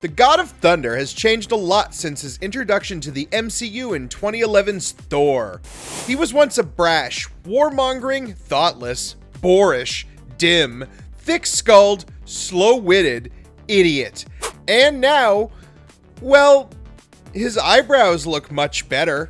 The God of Thunder has changed a lot since his introduction to the MCU in 2011's Thor. He was once a brash, warmongering, thoughtless, boorish, dim, thick-skulled, slow-witted idiot. And now, well, his eyebrows look much better.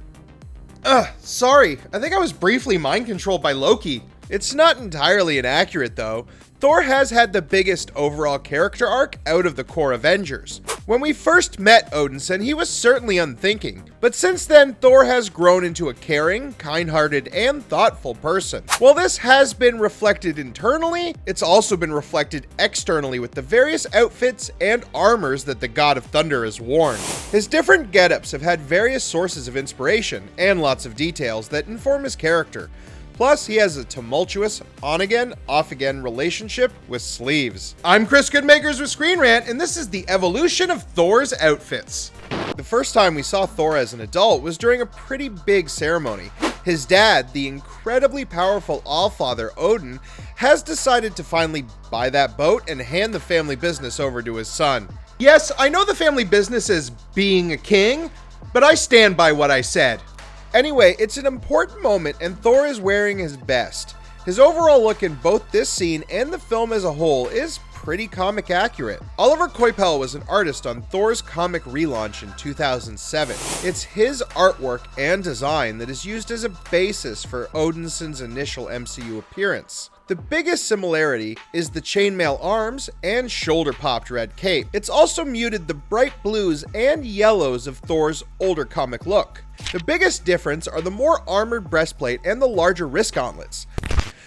Sorry, I think I was briefly mind-controlled by Loki. It's not entirely inaccurate though. Thor has had the biggest overall character arc out of the core Avengers. When we first met Odinson, he was certainly unthinking, but since then, Thor has grown into a caring, kind-hearted, and thoughtful person. While this has been reflected internally, it's also been reflected externally with the various outfits and armors that the God of Thunder has worn. His different getups have had various sources of inspiration and lots of details that inform his character. Plus, he has a tumultuous, on-again, off-again relationship with sleeves. I'm Chris Goodmakers with ScreenRant, and this is the evolution of Thor's outfits. The first time we saw Thor as an adult was during a pretty big ceremony. His dad, the incredibly powerful Allfather Odin, has decided to finally buy that boat and hand the family business over to his son. Yes, I know the family business is being a king, but I stand by what I said. Anyway, it's an important moment and Thor is wearing his best. His overall look in both this scene and the film as a whole is pretty comic accurate. Oliver Coipel was an artist on Thor's comic relaunch in 2007. It's his artwork and design that is used as a basis for Odinson's initial MCU appearance. The biggest similarity is the chainmail arms and shoulder-popped red cape. It's also muted the bright blues and yellows of Thor's older comic look. The biggest difference are the more armored breastplate and the larger wrist gauntlets.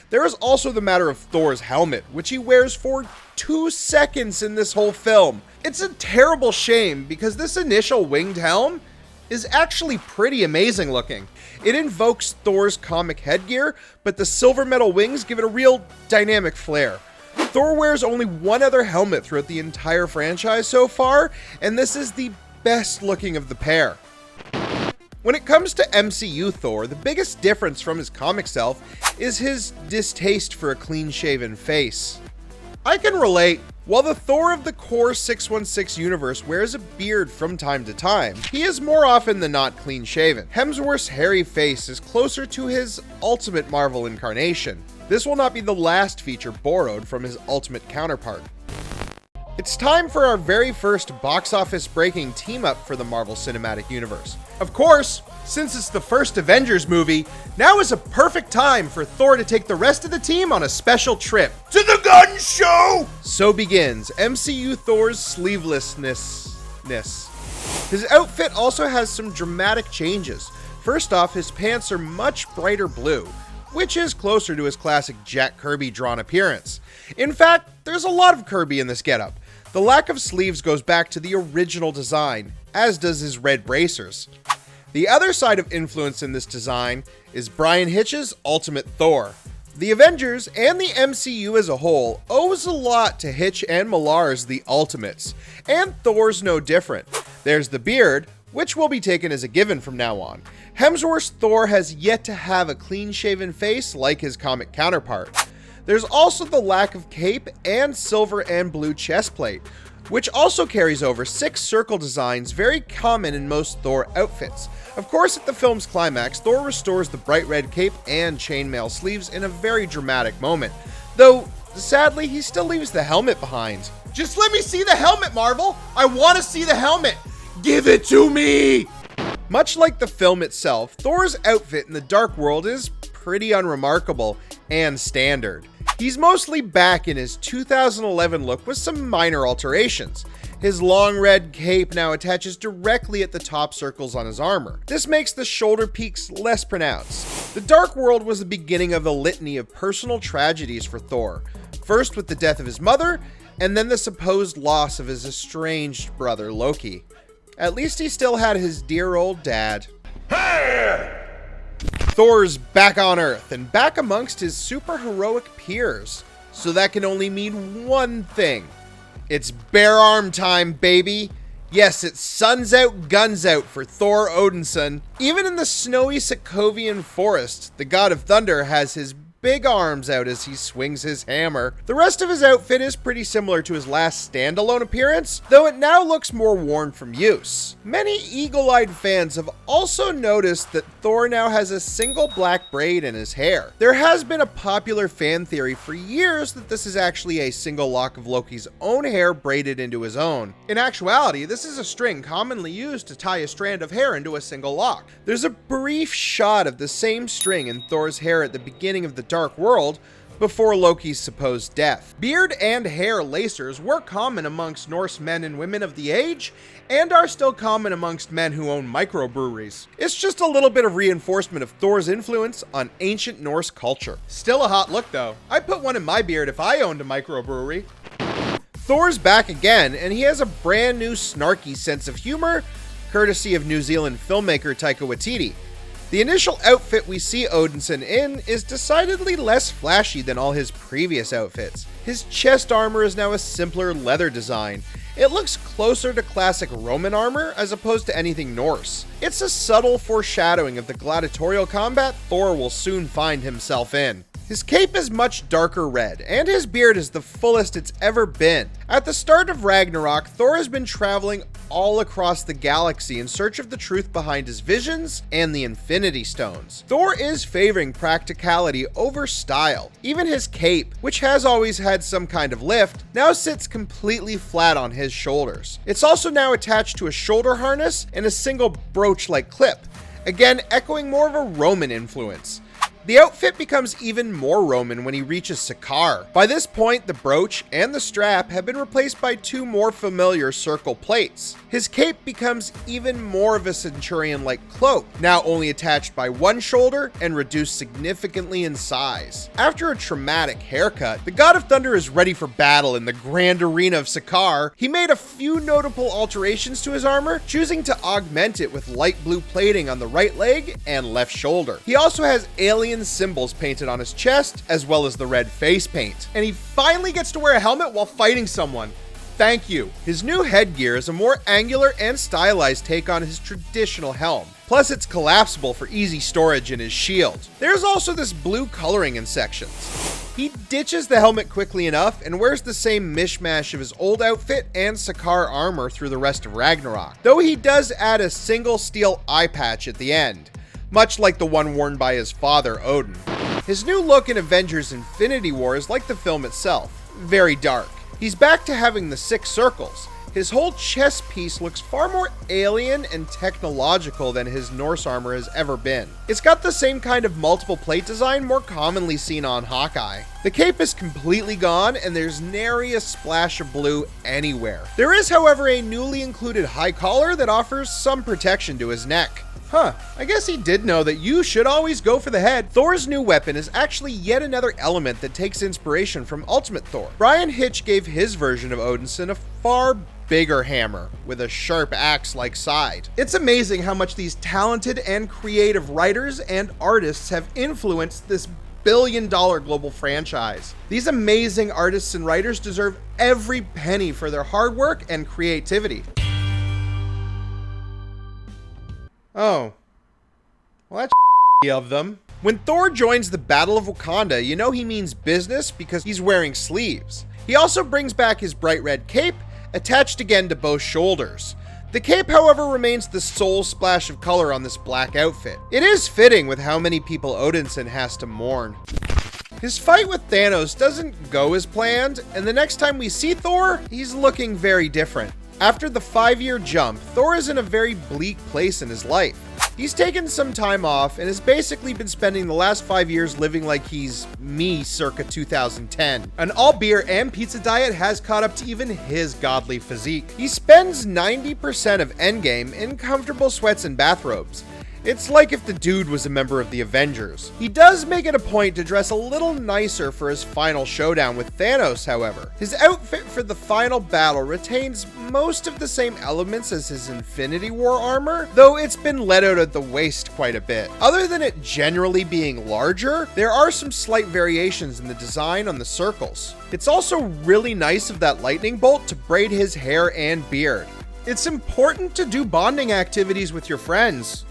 There is also the matter of Thor's helmet, which he wears for 2 seconds in this whole film. It's a terrible shame because this initial winged helm is actually pretty amazing looking. It invokes Thor's comic headgear, but the silver metal wings give it a real dynamic flair. Thor wears only one other helmet throughout the entire franchise so far, and this is the best looking of the pair. When it comes to MCU Thor, the biggest difference from his comic self is his distaste for a clean-shaven face. I can relate. While the Thor of the core 616 universe wears a beard from time to time, he is more often than not clean-shaven. Hemsworth's hairy face is closer to his ultimate Marvel incarnation. This will not be the last feature borrowed from his ultimate counterpart. It's time for our very first box office breaking team up for the Marvel Cinematic Universe. Of course, since it's the first Avengers movie, now is a perfect time for Thor to take the rest of the team on a special trip to the gun show! So begins MCU Thor's sleevelessness. His outfit also has some dramatic changes. First off, his pants are much brighter blue, which is closer to his classic Jack Kirby drawn appearance. In fact, there's a lot of Kirby in this getup. The lack of sleeves goes back to the original design, as does his red bracers. The other side of influence in this design is Bryan Hitch's Ultimate Thor. The Avengers and the MCU as a whole owes a lot to Hitch and Millar's The Ultimates, and Thor's no different. There's the beard, which will be taken as a given from now on. Hemsworth's Thor has yet to have a clean-shaven face like his comic counterpart. There's also the lack of cape and silver and blue chest plate, which also carries over 6 circle designs very common in most Thor outfits. Of course, at the film's climax, Thor restores the bright red cape and chainmail sleeves in a very dramatic moment, though sadly he still leaves the helmet behind. Just let me see the helmet, Marvel! I want to see the helmet! Give it to me! Much like the film itself, Thor's outfit in the Dark World is pretty unremarkable and standard. He's mostly back in his 2011 look with some minor alterations. His long red cape now attaches directly at the top circles on his armor. This makes the shoulder peaks less pronounced. The Dark World was the beginning of a litany of personal tragedies for Thor. First with the death of his mother, and then the supposed loss of his estranged brother Loki. At least he still had his dear old dad. Hey! Thor's back on Earth and back amongst his super-heroic peers. So that can only mean one thing. It's bare arm time, baby. Yes, it's suns out, guns out for Thor Odinson. Even in the snowy Sokovian forest, the God of Thunder has his big arms out as he swings his hammer. The rest of his outfit is pretty similar to his last standalone appearance, though it now looks more worn from use. Many eagle-eyed fans have also noticed that Thor now has a single black braid in his hair. There has been a popular fan theory for years that this is actually a single lock of Loki's own hair braided into his own. In actuality, this is a string commonly used to tie a strand of hair into a single lock. There's a brief shot of the same string in Thor's hair at the beginning of the Dark World, before Loki's supposed death. Beard and hair lacers were common amongst Norse men and women of the age, and are still common amongst men who own microbreweries. It's just a little bit of reinforcement of Thor's influence on ancient Norse culture. Still a hot look though. I'd put one in my beard if I owned a microbrewery. Thor's back again, and he has a brand new snarky sense of humor, courtesy of New Zealand filmmaker Taika Waititi. The initial outfit we see Odinson in is decidedly less flashy than all his previous outfits. His chest armor is now a simpler leather design. It looks closer to classic Roman armor as opposed to anything Norse. It's a subtle foreshadowing of the gladiatorial combat Thor will soon find himself in. His cape is much darker red, and his beard is the fullest it's ever been. At the start of Ragnarok, Thor has been traveling all across the galaxy in search of the truth behind his visions and the Infinity Stones. Thor is favoring practicality over style. Even his cape, which has always had some kind of lift, now sits completely flat on his shoulders. It's also now attached to a shoulder harness and a single brooch-like clip, again echoing more of a Roman influence. The outfit becomes even more Roman when he reaches Sakaar. By this point, the brooch and the strap have been replaced by two more familiar circle plates. His cape becomes even more of a centurion-like cloak, now only attached by one shoulder and reduced significantly in size. After a traumatic haircut, the God of Thunder is ready for battle in the grand arena of Sakaar. He made a few notable alterations to his armor, choosing to augment it with light blue plating on the right leg and left shoulder. He also has alien symbols painted on his chest, as well as the red face paint. And he finally gets to wear a helmet while fighting someone. Thank you. His new headgear is a more angular and stylized take on his traditional helm. Plus, it's collapsible for easy storage in his shield. There's also this blue coloring in sections. He ditches the helmet quickly enough and wears the same mishmash of his old outfit and Sakaar armor through the rest of Ragnarok, though he does add a single steel eye patch at the end, much like the one worn by his father, Odin. His new look in Avengers Infinity War is like the film itself, very dark. He's back to having the 6 circles. His whole chest piece looks far more alien and technological than his Norse armor has ever been. It's got the same kind of multiple plate design more commonly seen on Hawkeye. The cape is completely gone, and there's nary a splash of blue anywhere. There is, however, a newly included high collar that offers some protection to his neck. I guess he did know that you should always go for the head. Thor's new weapon is actually yet another element that takes inspiration from Ultimate Thor. Brian Hitch gave his version of Odinson a far bigger hammer with a sharp axe-like side. It's amazing how much these talented and creative writers and artists have influenced this billion-dollar global franchise. These amazing artists and writers deserve every penny for their hard work and creativity. Oh. Well, that's of them. When Thor joins the Battle of Wakanda, you know he means business because he's wearing sleeves. He also brings back his bright red cape, attached again to both shoulders. The cape, however, remains the sole splash of color on this black outfit. It is fitting with how many people Odinson has to mourn. His fight with Thanos doesn't go as planned, and the next time we see Thor, he's looking very different. After the 5-year jump, Thor is in a very bleak place in his life. He's taken some time off and has basically been spending the last 5 years living like he's me circa 2010. An all beer and pizza diet has caught up to even his godly physique. He spends 90% of Endgame in comfortable sweats and bathrobes. It's like if the dude was a member of the Avengers. He does make it a point to dress a little nicer for his final showdown with Thanos, however. His outfit for the final battle retains most of the same elements as his Infinity War armor, though it's been let out at the waist quite a bit. Other than it generally being larger, there are some slight variations in the design on the circles. It's also really nice of that lightning bolt to braid his hair and beard. It's important to do bonding activities with your friends.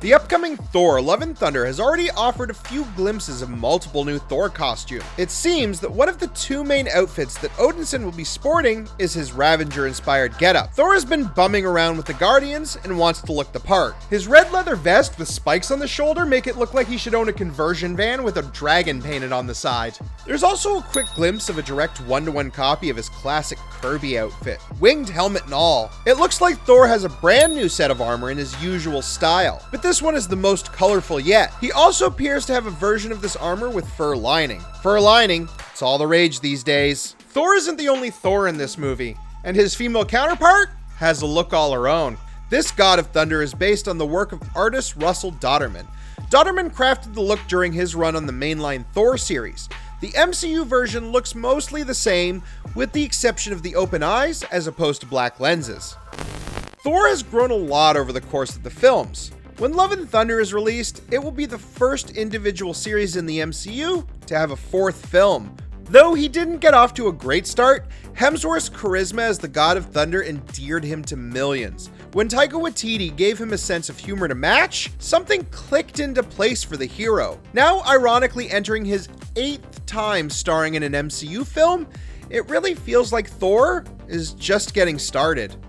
The upcoming Thor: Love and Thunder has already offered a few glimpses of multiple new Thor costumes. It seems that one of the two main outfits that Odinson will be sporting is his Ravager-inspired getup. Thor has been bumming around with the Guardians and wants to look the part. His red leather vest with spikes on the shoulder make it look like he should own a conversion van with a dragon painted on the side. There's also a quick glimpse of a direct one-to-one copy of his classic Kirby outfit, winged helmet and all. It looks like Thor has a brand new set of armor in his usual style, but this one is the most colorful yet. He also appears to have a version of this armor with fur lining. Fur lining, it's all the rage these days. Thor isn't the only Thor in this movie, and his female counterpart has a look all her own. This God of Thunder is based on the work of artist Russell Dodderman. Dodderman crafted the look during his run on the mainline Thor series. The MCU version looks mostly the same, with the exception of the open eyes as opposed to black lenses. Thor has grown a lot over the course of the films. When Love and Thunder is released, it will be the first individual series in the MCU to have a fourth film. Though he didn't get off to a great start, Hemsworth's charisma as the God of Thunder endeared him to millions. When Taika Waititi gave him a sense of humor to match, something clicked into place for the hero. Now ironically entering his 8th time starring in an MCU film, it really feels like Thor is just getting started.